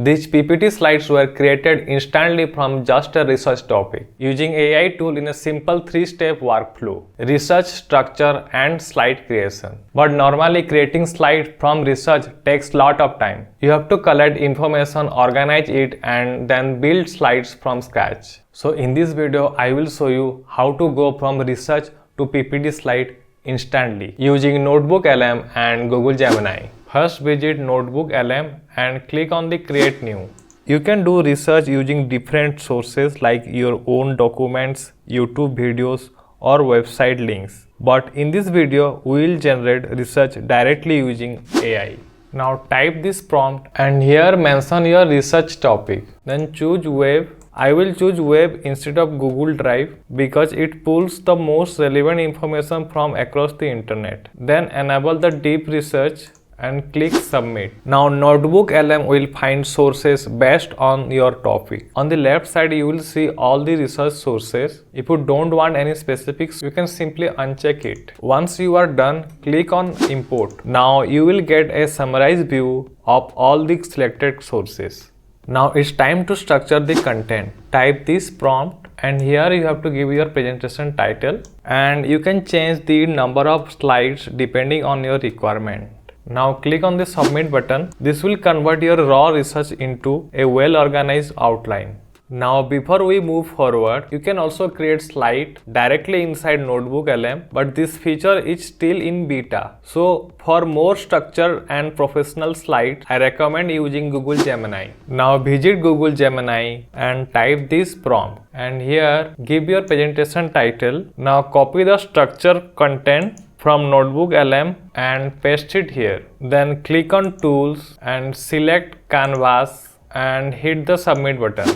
These PPT slides were created instantly from just a research topic using AI tool in a simple 3-step workflow: research, structure, and slide creation. But normally creating slides from research takes lot of time. You have to collect information, organize it, and then build slides from scratch. So in this video, I will show you how to go from research to PPT slide instantly using NotebookLM and Google Gemini. First, visit NotebookLM and click on the Create New. You can do research using different sources like your own documents, YouTube videos, or website links. But in this video, we will generate research directly using AI. Now type this prompt and here mention your research topic. Then choose web. I will choose web instead of Google Drive because it pulls the most relevant information from across the internet. Then enable the deep research and click submit. Now NotebookLM will find sources based on your topic. On the left side you will see all the research sources. If you don't want any specifics, you can simply uncheck it. Once you are done, click on import. Now you will get a summarized view of all the selected sources. Now it's time to structure the content. Type this prompt and here you have to give your presentation title and you can change the number of slides depending on your requirement. Now click on the submit button. This will convert your raw research into a well-organized outline. Now before we move forward, you can also create slide directly inside NotebookLM, but this feature is still in beta. So for more structured and professional slides, I recommend using Google Gemini. Now visit Google Gemini and type this prompt and here give your presentation title. Now copy the structured content from NotebookLM and paste it here. Then click on Tools and select Canvas and hit the submit button.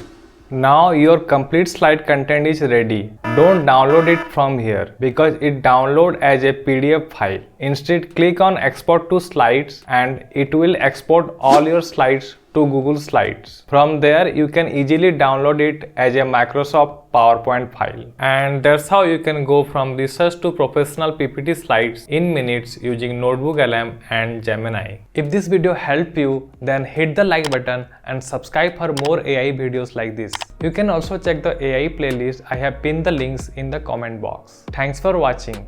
Now your complete slide content is ready. Don't download it from here because it downloads as a PDF file. Instead, click on Export to Slides and it will export all your slides to Google Slides. From there, you can easily download it as a Microsoft PowerPoint file. And that's how you can go from research to professional PPT slides in minutes using NotebookLM and Gemini. If this video helped you, then hit the like button and subscribe for more AI videos like this. You can also check the AI playlist. I have pinned the links in the comment box. Thanks for watching.